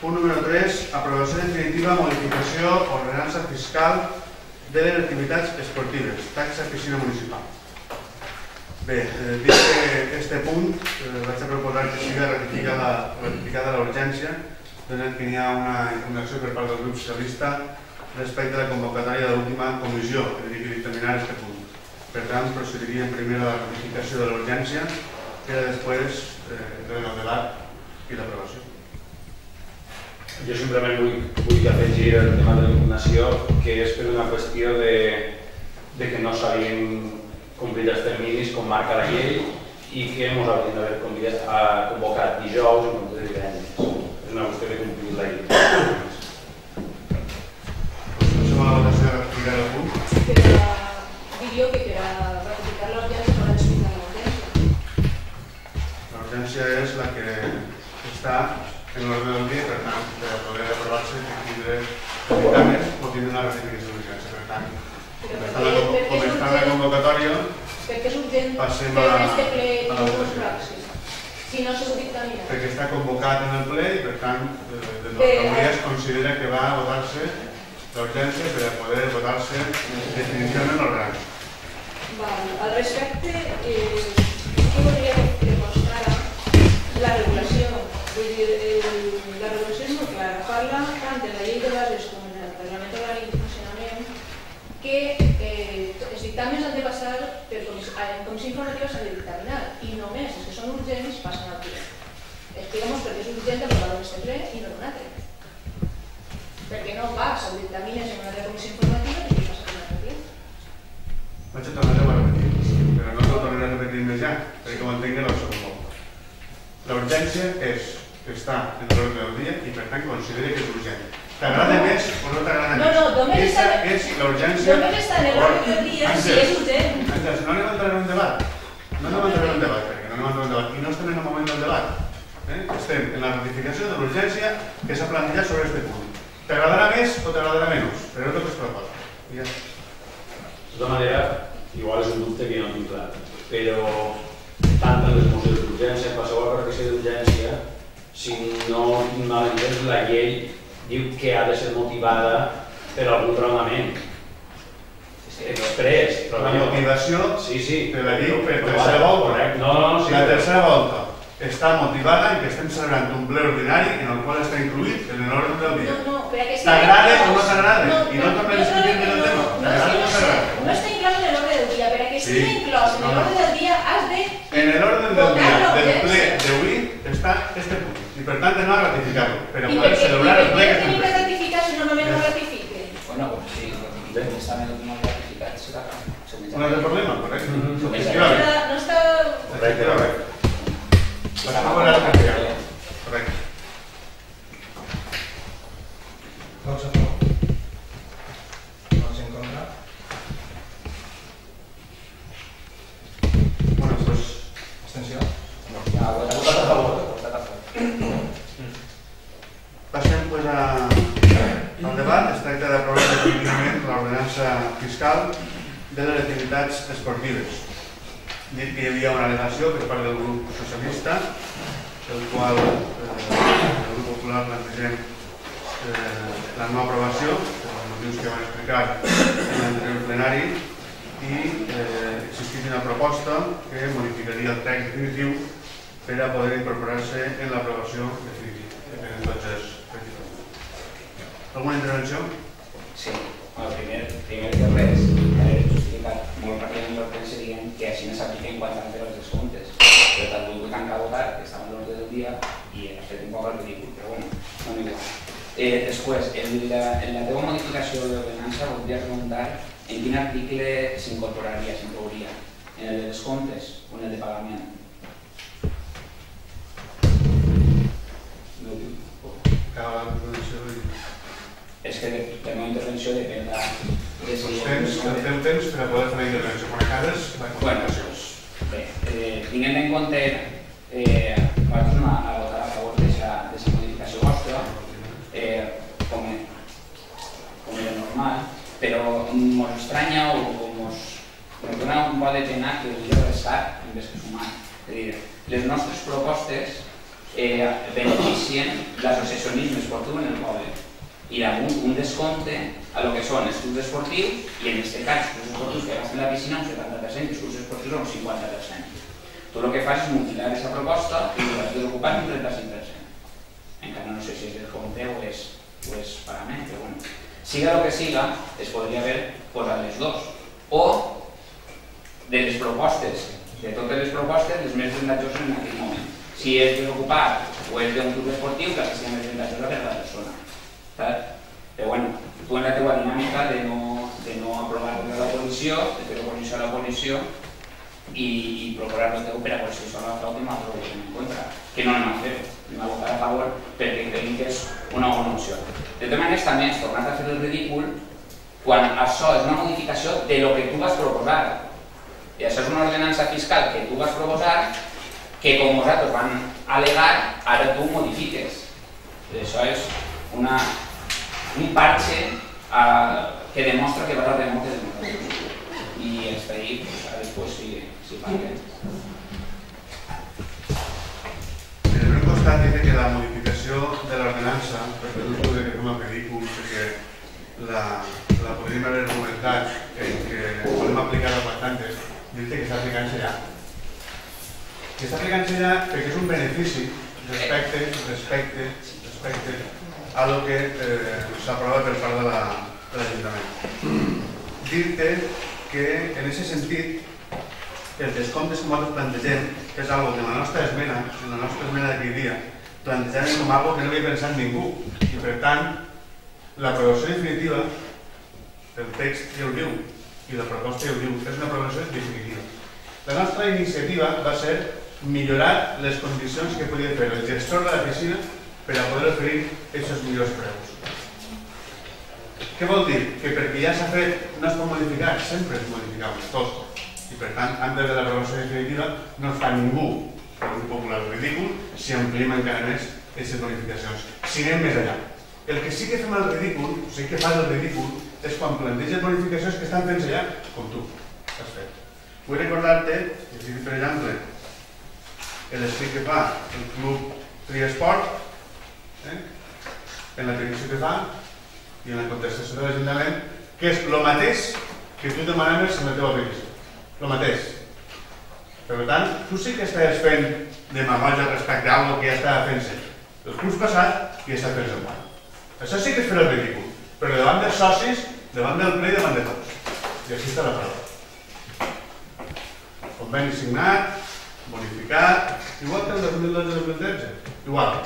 Punt número 3. Aprovació definitiva, modificació, ordenança fiscal de les activitats esportives, taxa piscina municipal. Bé, dit que este punt vaig a proposar que sigui ratificada l'urgència, donat que hi ha una impugnació per part del grup socialista respecte a la convocatòria de l'última comissió que havia de dictaminar aquest punt. Per tant, procediríem primer a la ratificació de l'urgència i després el debat i l'aprovació. Jo simplement vull afegir el tema de l'impugnació, que és per una qüestió de que no s'havien complit els terminis com marca la llei i que ens haurien d'haver convocat dijous en comptes de divendres. És una qüestió de complir la llei. Passem a la votació de ratificar el punt. Diria que per a ratificar l'urgència no l'explica l'urgència. L'urgència és la que està en l'ordre del dia, per tant, per poder aprovar-se i tindre dictamen o tindre una ratificació d'urgència. Per tant, com està la convocatòria, passem a la votació. Si no s'ho dictamina. Perquè està convocat en el ple i, per tant, avui es considera que va a votar-se l'urgència per a poder votar-se definitivament l'ordenança. Al respecte, jo voldria que constara la regulació. Vull dir, la regulació és molt clara. Parla tant en la llei de bases com en el reglament orgànic de funcionament que els dictàmens han de passar per comissió informativa, s'han de dictaminar i només els que són urgents passen al ple. Expliquem-nos per què és urgent aprovar aquest ple i no un altre. Perquè no vas al dictamines en una altra comissió informativa i passa per un altre ple. Vaig a tornar-ho a repetir, però no ho tornaré a repetir més ja, perquè ho entengui el segon cop. L'urgència és que està en l'ordre del dia i per tant considera que és urgent. T'agrada més o no t'agrada més? No, només està en l'ordre del dia si és urgent. Àngels, no anem a entrar en un debat. No anem a entrar en un debat, perquè no anem a entrar en un debat. I no estem en el moment del debat. Estem en la ratificació de l'urgència que s'ha plantejat sobre aquest punt. T'agradarà més o t'agradarà menys? Però no toques per la cosa. De tota manera, igual és un dubte que no tinc clar, però tant en les mocions d'urgència, qualsevol petició d'urgència, si no tinc mal entès, la llei diu que ha de ser motivada per algun raonament. Exprés. La motivació te la diu per tercera volta. La tercera volta està motivada en que estem celebrant un ple ordinari en el qual està incluït en l'ordre del dia. T'agrada o no t'agrada? I no tornem a discutir el tema. T'agrada o no t'agrada? No està inclòs en l'ordre del dia, perquè si està inclòs en l'ordre del dia has de... En l'ordre del dia del ple d'avui està este punt. I per tant anem a ratificar-lo, per a poder celebrar el ple que estem fent. I per què tenim que ratificar si normalment no ratifique? Bueno, si està ratificat, serà... Un altre problema, correcte? No està... Correcte. Passem a la ratificar-lo. Correcte. Vots a favor. Vots en contra. Bueno, doncs... Abstenció? Votat a favor. Passem al debat. Es tracta d'aprovar definitivament l'ordenança fiscal de les activitats esportives. Dit que hi havia una al·legació per part del grup socialista, el qual el grup popular plantegem la no aprovació, per els motius que van explicar en l'anterior plenari, i existeix una proposta que modificaria el text definitiu per a poder incorporar-se en l'aprovació definitiva. Depèn de tots els regidors. Alguna intervenció? Sí. Primer que res, justificat molt ràpidament l'urgència dient que així no s'apliquen quan s'han fet els descomptes. Però tal volgut tancar a votar, que estava en l'ordre del dia, i ha fet un poc el ridícul, però bueno, no m'hi igual. Després, en la teva modificació de l'ordenança voldria preguntar en quin article s'incorporaria, s'inclouria, en el de descomptes o en el de pagament. És que la meva intervenció depèn de si... El teu temps per a poder fer la intervenció. Quan acabes, la comunicació. Bé, tinguent en compte nosaltres anem a votar a favor d'aquesta modificació vostra, com era normal, però ens estranya o ens dona un poc de pena que hauria restat en vez de sumar. És a dir, les nostres propostes beneficien l'associacionisme esportiu en el poble i damunt un descompte a lo que són els clubs esportius i en aquest cas els clubs esportius que gasten la piscina un 70% i els clubs esportius un 50%. Tu el que fas és mutilar aquesta proposta i l'has d'ocupar un 35%. Encara no sé si és el compte o és pagament, però bueno. Siga el que siga, es podria haver posat les dos. O de les propostes, de totes les propostes, les més avantatjoses en aquell moment. Si és desocupar o és d'un club esportiu, que sigui més avantatjosa per a la persona. Però bueno, tu en la teva dinàmica de no aprovar de l'oposició, de fer oposició a l'oposició i procurar el teu per a si això no fa última ho votem en contra, que no anem a fer, anem a votar a favor perquè creiem que és una bona opció. De totes maneres també has tornat a fer el ridícul quan això és una modificació de lo que tu vas proposar. I això és una ordenança fiscal que tu vas proposar que com vosaltres van alegar, ara tu modifiques. Això és un parche que demostra que vas a remote de nosaltres. I hasta ahí, després si parlem. En el primer costat dice que la modificació de l'ordenança, perquè no es que fem el ridícul, que la podríem haver argumentat que podem aplicar-la bastantes, dir-te que està aplicant-se ja. Que està aplicant-se ja perquè és un benefici respecte a lo que s'aprova per part de l'Ajuntament. Dir-te que en aquest sentit els descomptes que nosaltres plantegem, que és una que en la nostra esmena d'aquell dia, plantegem com una que no havia pensat ningú i per tant l'aprovació definitiva, el text ja ho diu i la proposta ja ho diu, és una aprovació definitiva. La nostra iniciativa va ser millorar les condicions que podia fer el gestor de la piscina per a poder oferir aquests millors preus. Què vol dir? Que perquè ja s'ha fet no es pot modificar, sempre és modificable, tot. I per tant, antes de l'aprovació definitiva no es fa ningú, el grup popular ridícul, si ampliem encara més aquestes modificacions. Si anem més allà. El que sí que fem el ridícul, o sigui que fas el ridícul, és quan planteges modificacions que estan fent allà, com tu has fet. Vull recordar-te, per exemple, l'escrit que fa el Club Triesport, en la petició que fa i en la contestació de l'Ajuntament, que és el mateix que tu demanaves en la teva petició. El mateix. Per tant, tu sí que estàs fent demagogia respecte a alguna que ja estava fent-se el curs passat i està fent-se el guany. Això sí que és fer el ridícul, però davant dels socis, davant del ple i davant de tots. I així està la prova. Conveni signat, modificat, igual que el 2012-2013, igual.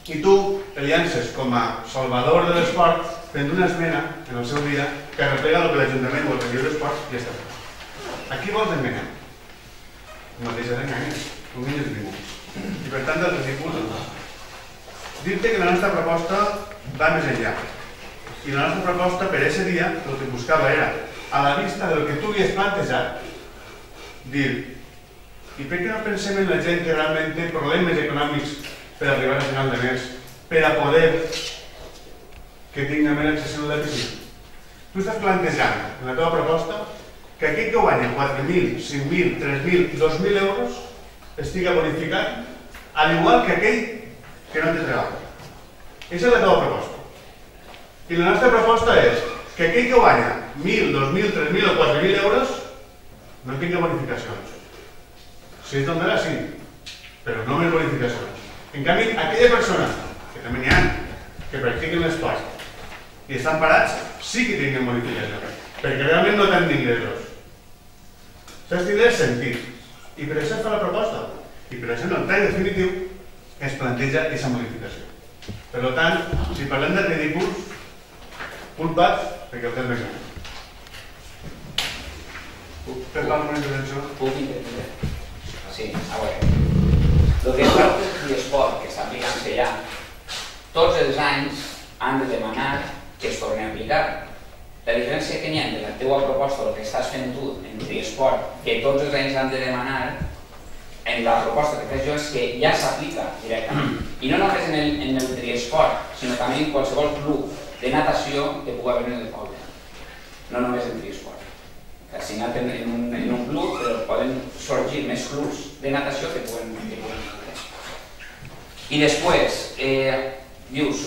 I tu el llances com a salvador de l'esport fent una esmena en el seu dia que replega el que l'Ajuntament o el regidor d'esport ja està fet. A qui vols enganyar? El mateix enganyes, no enganyes ningú. I per tant el ridícul no. Dir-te que la nostra proposta va més enllà. I la nostra proposta per aquest dia el que buscava era, a la vista del que tu havies plantejat, dir i per què no pensem en la gent que realment té problemes econòmics per arribar a final de mes, per a poder que tingui més accessible a la piscina? Tu estàs plantejant en la teva proposta que aquell que guanya 4.000, 5.000, 3.000, 2.000 euros estigui bonificat, al igual que aquell que no té treball. Aquesta és la teva proposta. I la nostra proposta és que aquell que guanya 1.000, 2.000, 3.000 o 4.000 euros no tingui bonificacions. Si es donarà, sí, però no més bonificacions. En canvi, aquella persona, que també n'hi ha, que practiquen l'esport i estan parats, sí que tinguen bonificacions, perquè realment no tenen ingressos. Això tindrà sentit. I per això es fa la proposta. I per això en el text definitiu es planteja aquesta modificació. Per tant, si parlem de ridículs, culpat perquè el temps és gran. Puc fer alguna intervenció? Puc intervenir? Sí, a veure. El que es tracta de l'esport, que està aplicant-se ja, tots els anys han de demanar que es torni a aplicar. La diferència que n'hi ha de la teva proposta, el que estàs fent tu en l'esport, que tots els anys han de demanar, en la proposta que fes jo és que ja s'aplica directament. I no només en el triesport, sinó també en qualsevol club de natació que pugui haver en el poble. No només en triesport. Assignat en un club, però poden sorgir més clubs de natació que puguen fer. I després, dius,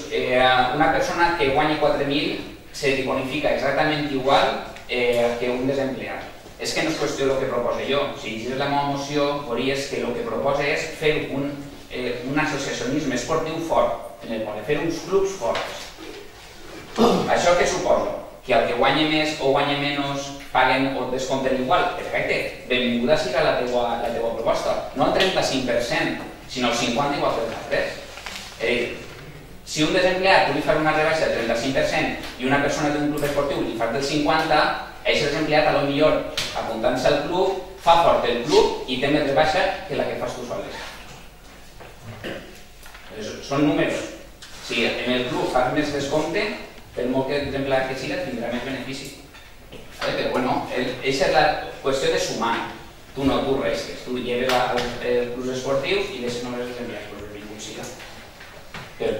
una persona que guanyi 4.000 se li bonifica exactament igual que un desempleat. És que no és qüestió del que proposa jo. Si llegis la meva moció, veuries que el que proposa és fer un associacionisme esportiu fort, en el qual fer uns clubs forts. Això què suposa? Que el que guanya més o guanya menys paguen o descompten igual? Perfecte, benvinguda sigui la teva proposta. No el 35%, sinó el 50% igual que els altres. Si un desempleat tu li fas una rebaixa del 35% i una persona d'un club esportiu li fas del 50%, aquest desempleat a lo millor apuntant-se al club fa fort el club i té més rebaixa que la que fas tu soles. Són números. Si en el club fas més descompte, per molt que desempleat que siga, tindrà més benefici. Però bueno, aquesta és la qüestió de sumar. Tu no, tu restes. Tu lleves als clubs esportius i deixes només els desempleats, però benvingut siga. Però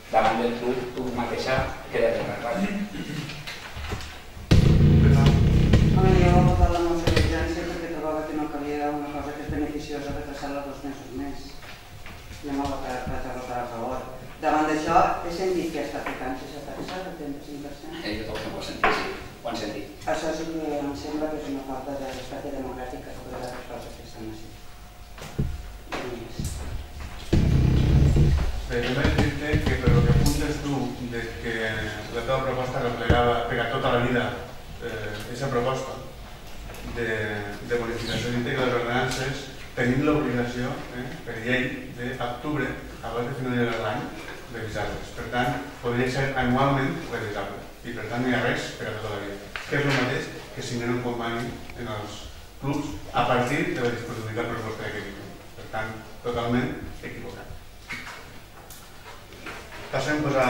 davant del club, tu mateixa queda reglat. Home, jo he votat la moció d'urgència perquè trobava que no calia una cosa que és beneficiosa retrasar-la 2 mesos més. Jo no vaig a votar a favor. Davant d'això, he sentit que està aplicant aquesta taxa del 35%. Jo tampoc no ho he sentit, sí. Ho han sentit. Això sí que em sembla que és una falta de respecte democràtic a totes les coses que estan així. Bé, jo vaig dir-te que per el que apuntes tu de que la teva proposta replegava per a tota la vida aquesta proposta de bonificació íntegra de les ordenances, tenim l'obligació, per llei, d'octubre, abans de finalitzar l'any, revisar-les. Per tant, podria ser anualment revisable i per tant no hi ha res per a tota la vida. Que és el mateix que signen un conveni en els clubs a partir de la disponibilitat pressupostària que tinguin. Per tant, totalment equivocat. Passem a